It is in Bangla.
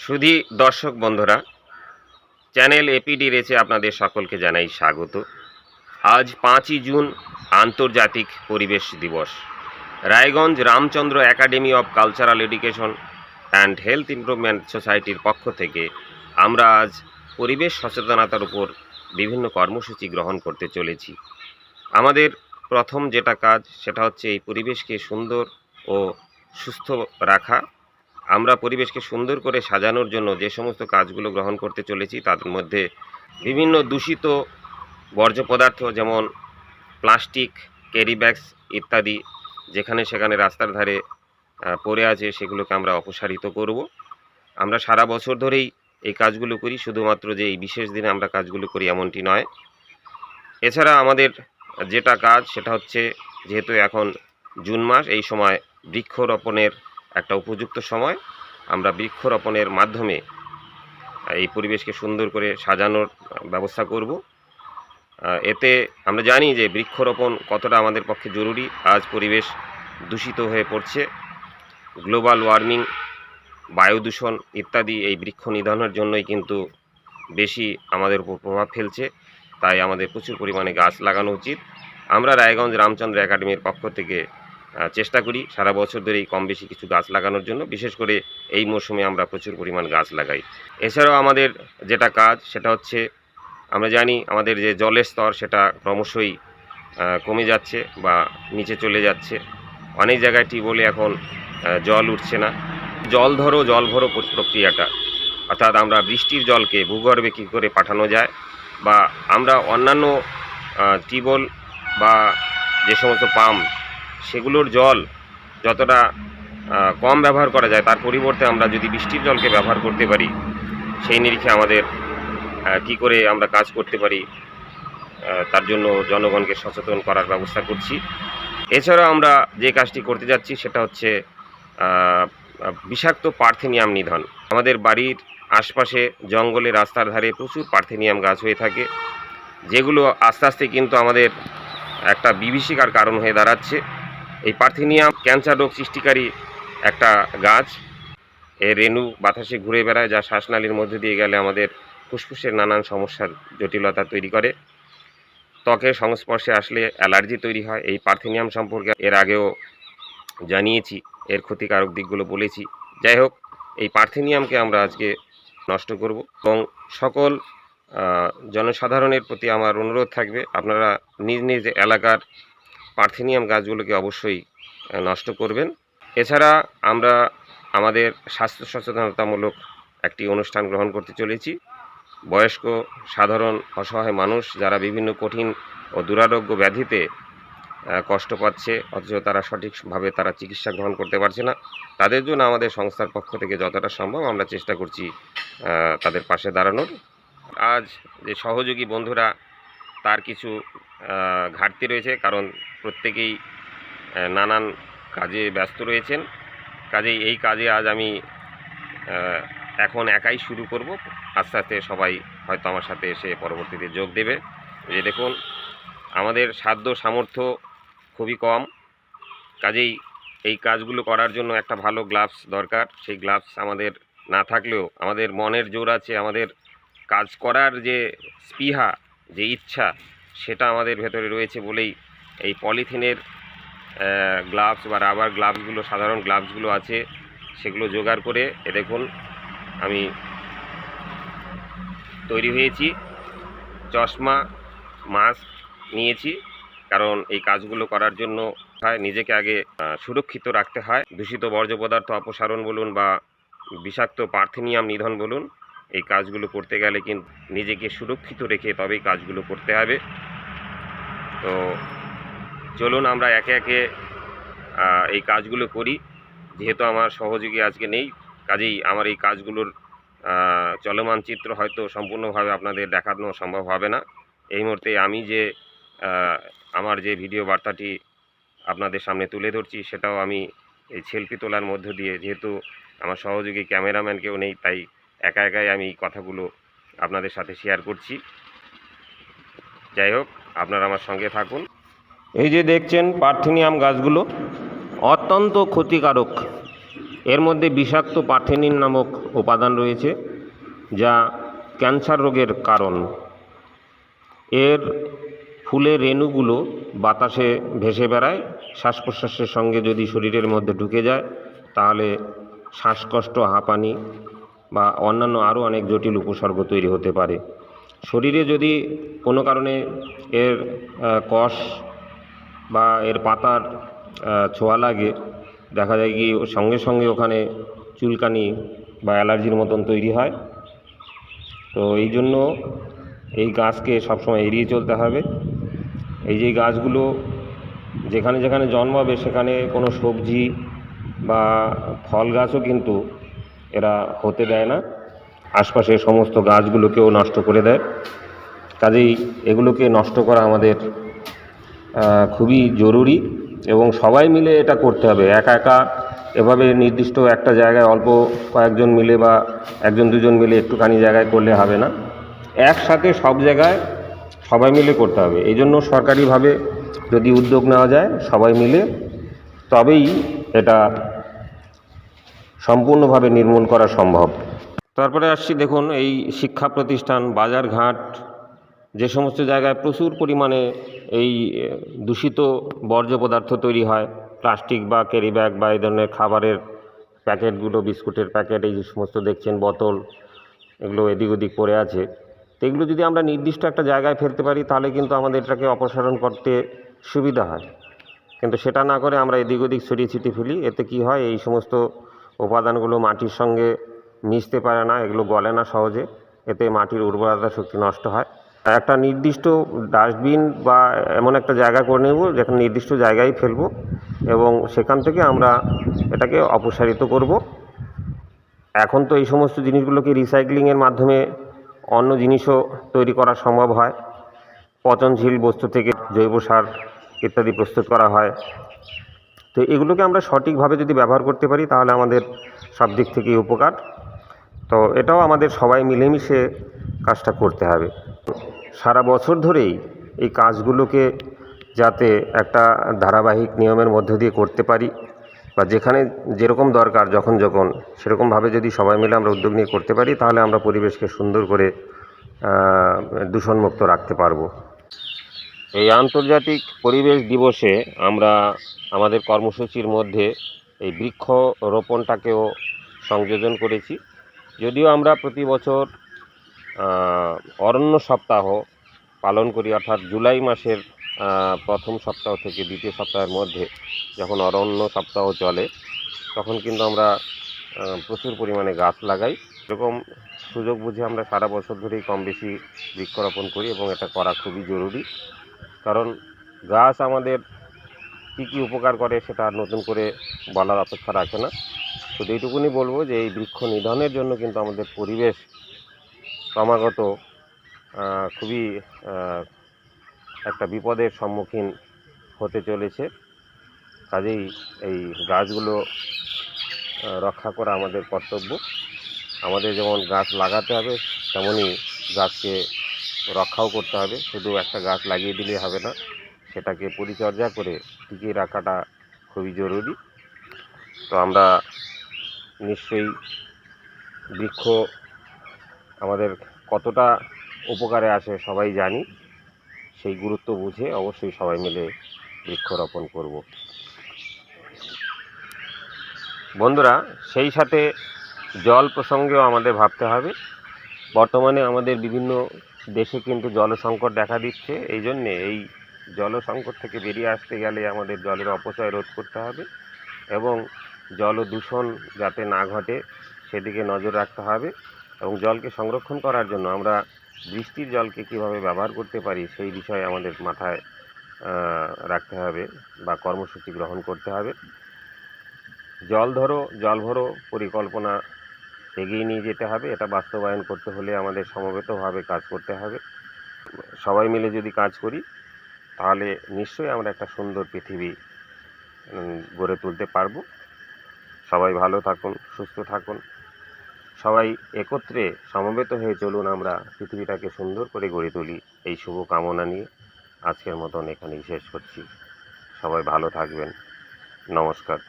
সুধী দর্শক বন্ধুরা, চ্যানেল এপিডি রেচে আপনাদের সকলকে জানাই স্বাগত। আজ 5ই জুন আন্তর্জাতিক পরিবেশ দিবস। Raiganj Ramchandra academy of cultural education and health improvement সোসাইটির পক্ষ থেকে আমরা আজ পরিবেশ সচেতনতার উপর বিভিন্ন কর্মসূচি গ্রহণ করতে চলেছি। আমাদের প্রথম যেটা কাজ সেটা হচ্ছে এই পরিবেশকে সুন্দর ও সুস্থ রাখা। আমরা পরিবেশকে সুন্দর করে সাজানোর জন্য যে সমস্ত কাজগুলো গ্রহণ করতে চলেছি তার মধ্যে বিভিন্ন দূষিত বর্জ্য পদার্থ যেমন প্লাস্টিক, ক্যারি ব্যাগস ইত্যাদি যেখানে সেখানে রাস্তার ধারে পড়ে আছে সেগুলোকে আমরা অপসারিত করব। আমরা সারা বছর ধরেই এই কাজগুলো করি, শুধুমাত্র যে এই বিশেষ দিনে আমরা কাজগুলো করি এমনটি নয়। এছাড়া আমাদের যেটা কাজ সেটা হচ্ছে, যেহেতু এখন জুন মাস, এই সময় বৃক্ষরোপণের একটা উপযুক্ত সময়। আমরা বৃক্ষরোপণের মাধ্যমে এই পরিবেশকে সুন্দর করে সাজানোর ব্যবস্থা করব। এতে আমরা জানি যে বৃক্ষরোপণ কতটা আমাদের পক্ষে জরুরি। আজ পরিবেশ দূষিত হয়ে পড়ছে, গ্লোবাল ওয়ার্মিং, বায়ু দূষণ ইত্যাদি এই বৃক্ষ নিধনের জন্যই কিন্তু বেশি আমাদের উপর প্রভাব ফেলছে। তাই আমাদের প্রচুর পরিমাণে গাছ লাগানো উচিত। আমরা রায়গঞ্জ রামচন্দ্র একাডেমির পক্ষ থেকে চেষ্টা করি সারা বছর ধরেই কম বেশি কিছু গাছ লাগানোর জন্য। বিশেষ করে এই মৌসুমে আমরা প্রচুর পরিমাণ গাছ লাগাই। এছাড়াও আমাদের যেটা কাজ সেটা হচ্ছে, আমরা জানি আমাদের যে জলের স্তর সেটা ক্রমশই কমে যাচ্ছে বা নিচে চলে যাচ্ছে। অনেক জায়গায় টিউবওয়েলে এখন জল উঠছে না। জল ভরো প্রক্রিয়াটা, অর্থাৎ আমরা বৃষ্টির জলকে ভূগর্ভে কী করে পাঠানো যায়, বা আমরা অন্যান্য টিউবওয়েল বা যে সমস্ত পাম্প সেগুলোর জল যতটা কম ব্যবহার করা যায় তার পরিবর্তে আমরা যদি বৃষ্টির জলকে ব্যবহার করতে পারি, সেই নিরিখে আমাদের কি করে আমরা কাজ করতে পারি তার জন্য জনগণকে সচেতন করার ব্যবস্থা করছি। এছাড়াও আমরা যে কাজটি করতে যাচ্ছি সেটা হচ্ছে বিষাক্ত পার্থেনিয়াম নিধন। আমাদের বাড়ির আশপাশে জঙ্গলে রাস্তার ধারে প্রচুর পার্থেনিয়াম গাছ হয়ে থাকে, যেগুলো আস্তে আস্তে কিন্তু আমাদের একটা বিভীষিকার কারণ হয়ে দাঁড়াচ্ছে। এই পার্থেনিয়াম ক্যান্সার রোগ সৃষ্টিকারী একটা গাছ। এর রেণু বাতাসে ঘুরে বেড়ায়, যা শ্বাসনালীর মধ্যে দিয়ে গেলে আমাদের ফুসফুসের নানান সমস্যার জটিলতা তৈরি করে। ত্বকের সংস্পর্শে আসলে অ্যালার্জি তৈরি হয়। এই পার্থেনিয়াম সম্পর্কে এর আগেও জানিয়েছি, এর ক্ষতিকারক দিকগুলো বলেছি। যাই হোক, এই পার্থেনিয়ামকে আমরা আজকে নষ্ট করব এবং সকল জনসাধারণের প্রতি আমার অনুরোধ থাকবে, আপনারা নিজ নিজ এলাকার পার্থেনিয়াম গাছগুলোকে অবশ্যই নষ্ট করবেন। এছাড়া আমরা আমাদের স্বাস্থ্য সচেতনতামূলক একটি অনুষ্ঠান গ্রহণ করতে চলেছি। বয়স্ক, সাধারণ, অসহায় মানুষ যারা বিভিন্ন কঠিন ও দুরারোগ্য ব্যাধিতে কষ্ট পাচ্ছে, অথচ তারা সঠিকভাবে তারা চিকিৎসা গ্রহণ করতে পারছে না, তাদের জন্য আমাদের সংস্থার পক্ষ থেকে যতটা সম্ভব আমরা চেষ্টা করছি তাদের পাশে দাঁড়ানোর। আজ যে সহযোগী বন্ধুরা, তার কিছু ঘাটতি রয়েছে, কারণ প্রত্যেকেই নানান কাজে ব্যস্ত রয়েছেন। কাজেই এই কাজে আজ আমি এখন একাই শুরু করব। আস্তে আস্তে সবাই হয়তো আমার সাথে এসে পরবর্তীতে যোগ দেবে। যে দেখুন, আমাদের সাধ্য সামর্থ্য খুবই কম, কাজেই এই কাজগুলো করার জন্য একটা ভালো গ্লাভস দরকার। সেই গ্লাভস আমাদের না থাকলেও আমাদের মনের জোর আছে, আমাদের কাজ করার যে স্পৃহা, যে ইচ্ছা, সেটা আমাদের ভেতরে রয়েছে বলেই এই পলিথিনের গ্লাভস বা রাবার গ্লাভসগুলো, সাধারণ গ্লাভসগুলো আছে, সেগুলো জোগাড় করে দেখুন আমি তৈরি হয়েছি। চশমা, মাস্ক নিয়েছি, কারণ এই কাজগুলো করার জন্য নিজেকে আগে সুরক্ষিত রাখতে হয়। দূষিত বর্জ্য পদার্থ অপসারণ বলুন বা বিষাক্ত পার্থেনিয়াম নিধন বলুন, এই কাজগুলো করতে গেলে কিন্তু নিজেকে সুরক্ষিত রেখে তবেই কাজগুলো করতে হবে। তো চলুন আমরা একে একে এই কাজগুলো করি। যেহেতু আমার সহযোগী আজকে নেই, কাজেই আমার এই কাজগুলোর চলমান চিত্র হয়তো সম্পূর্ণভাবে আপনাদের দেখানো সম্ভব হবে না। এই মুহূর্তে আমি যে আমার যে ভিডিও বার্তাটি আপনাদের সামনে তুলে ধরছি, সেটাও আমি এই সেলফি তোলার মধ্য দিয়ে, যেহেতু আমার সহযোগী ক্যামেরাম্যান কেউ নেই, তাই একা একাই আমি কথাগুলো আপনাদের সাথে শেয়ার করছি। যাই হোক, আপনারা আমার সঙ্গে থাকুন। এই যে দেখছেন পার্থেনিয়াম গাছগুলো অত্যন্ত ক্ষতিকারক। এর মধ্যে বিষাক্ত পার্থেনিন নামক উপাদান রয়েছে, যা ক্যান্সার রোগের কারণ। এর ফুলের রেণুগুলো বাতাসে ভেসে বেড়ায়, শ্বাস প্রশ্বাসের সঙ্গে যদি শরীরের মধ্যে ঢুকে যায় তাহলে শ্বাসকষ্ট, হাঁপানি বা অন্যান্য আরও অনেক জটিল উপসর্গ তৈরি হতে পারে। শরীরে যদি কোনো কারণে এর কষ বা এর পাতার ছোঁয়া লাগে, দেখা যায় কি সঙ্গে সঙ্গে ওখানে চুলকানি বা অ্যালার্জির মতন তৈরি হয়। তো এই জন্য এই গাছকে সবসময় এড়িয়ে চলতে হবে। এই যে গাছগুলো যেখানে যেখানে জন্মাবে সেখানে কোনো সবজি বা ফল গাছও কিন্তু এরা হতে দেয় না, আশপাশের সমস্ত গাছগুলোকেও নষ্ট করে দেয়। কাজেই এগুলোকে নষ্ট করা আমাদের খুবই জরুরি এবং সবাই মিলে এটা করতে হবে। একা একা এভাবে নির্দিষ্ট একটা জায়গায় অল্প কয়েকজন মিলে বা একজন দুজন মিলে একটুখানি জায়গায় করলে হবে না, একসাথে সব জায়গায় সবাই মিলে করতে হবে। এই জন্য সরকারিভাবে যদি উদ্যোগ নেওয়া যায় সবাই মিলে, তবেই এটা সম্পূর্ণভাবে নির্মূল করা সম্ভব। তারপরে আসছি, দেখুন এই শিক্ষা প্রতিষ্ঠান, বাজারঘাট, যে সমস্ত জায়গায় প্রচুর পরিমাণে এই দূষিত বর্জ্য পদার্থ তৈরি হয়, প্লাস্টিক বা ক্যারি ব্যাগ বা এই ধরনের খাবারের প্যাকেটগুলো, বিস্কুটের প্যাকেট, এই যে সমস্ত দেখছেন বোতল, এগুলো এদিক ওদিক পড়ে আছে, তো এগুলো যদি আমরা নির্দিষ্ট একটা জায়গায় ফেলতে পারি তাহলে কিন্তু আমাদের এটাকে অপসারণ করতে সুবিধা হয়। কিন্তু সেটা না করে আমরা এদিক ওদিক ছড়িয়ে ছিটিয়ে ফেলি। এতে কি হয়, এই সমস্ত উপাদানগুলো মাটির সঙ্গে মিশতে পারে না, এগুলো গলে না সহজে, এতে মাটির উর্বরতা শক্তি নষ্ট হয়। একটা নির্দিষ্ট ডাস্টবিন বা এমন একটা জায়গা করে নেব যেখানে নির্দিষ্ট জায়গায় ফেলবো এবং সেখান থেকে আমরা এটাকে অপসারিত করব। এখন তো এই সমস্ত জিনিসগুলোকে রিসাইক্লিংয়ের মাধ্যমে অন্য জিনিসও তৈরি করা সম্ভব হয়। পচনশীল বস্তু থেকে জৈব সার ইত্যাদি প্রস্তুত করা হয়। তো এগুলোকে আমরা সঠিকভাবে যদি ব্যবহার করতে পারি তাহলে আমাদের সব দিক থেকেই উপকার। তো এটাও আমাদের সবাই মিলেমিশে কাজটা করতে হবে। সারা বছর ধরেই এই কাজগুলোকে যাতে একটা ধারাবাহিক নিয়মের মধ্য দিয়ে করতে পারি, বা যেখানে যেরকম দরকার যখন যখন সেরকমভাবে যদি সবাই মিলে আমরা উদ্যোগ নিয়ে করতে পারি তাহলে আমরা পরিবেশকে সুন্দর করে দূষণমুক্ত রাখতে পারবো। এই আন্তর্জাতিক পরিবেশ দিবসে আমরা আমাদের কর্মসূচির মধ্যে এই বৃক্ষরোপণটাকেও সংযোজন করেছি। যদিও আমরা প্রতি বছর অরণ্য সপ্তাহ পালন করি, অর্থাৎ জুলাই মাসের প্রথম সপ্তাহ থেকে দ্বিতীয় সপ্তাহের মধ্যে যখন অরণ্য সপ্তাহ চলে তখন কিন্তু আমরা প্রচুর পরিমাণে গাছ লাগাই। এরকম সুযোগ বুঝে আমরা সারা বছর ধরেই কম বেশি বৃক্ষরোপণ করি এবং এটা করা খুবই জরুরি। কারণ গাছ আমাদের কী কী উপকার করে সেটা নতুন করে বলার অপেক্ষা রাখে না। শুধু এইটুকুনি বলবো যে এই বৃক্ষ নিধনের জন্য কিন্তু আমাদের পরিবেশ ক্রমাগত খুবই একটা বিপদের সম্মুখীন হতে চলেছে। কাজেই এই গাছগুলো রক্ষা করা আমাদের কর্তব্য। আমাদের যেমন গাছ লাগাতে হবে তেমনই গাছকে রক্ষাও করতে হবে। শুধু একটা গাছ লাগিয়ে দিলে হবে না, সেটাকে পরিচর্যা করে টিকিয়ে রাখাটা খুবই জরুরি। তো আমরা নিশ্চয়ই বৃক্ষ আমাদের কতটা উপকারে আসে সবাই জানি, সেই গুরুত্ব বুঝে অবশ্যই সবাই মিলে বৃক্ষরোপণ করব। বন্ধুরা, সেই সাথে জল প্রসঙ্গেও আমাদের ভাবতে হবে। বর্তমানে আমাদের বিভিন্ন দেশে কিন্তু জল সংকট দেখা দিচ্ছে। এই জন্যে এই জল সংকট থেকে বেরিয়ে আসতে গেলে আমাদের জলের অপচয় রোধ করতে হবে এবং জল দূষণ যাতে না ঘটে সেদিকে নজর রাখতে হবে এবং জলকে সংরক্ষণ করার জন্য আমরা বৃষ্টির জলকে কীভাবে ব্যবহার করতে পারি সেই বিষয়ে আমাদের মাথায় রাখতে হবে বা কর্মসূচি গ্রহণ করতে হবে। জল ধরো জল ভরো পরিকল্পনা এগিয়ে নিয়ে যেতে হবে। এটা বাস্তবায়ন করতে হলে আমাদের সমবেতভাবে কাজ করতে হবে। সবাই মিলে যদি কাজ করি তাহলে নিশ্চয়ই আমরা একটা সুন্দর পৃথিবী গড়ে তুলতে পারবো। সবাই ভালো থাকুন, সুস্থ থাকুন, সবাই একত্রে সমবেত হয়ে চলুন, আমরা পৃথিবীটাকে সুন্দর করে গড়ে তুলি। এই শুভ কামনা নিয়ে আজকের মতন এখানেই শেষ করছি। সবাই ভালো থাকবেন। নমস্কার।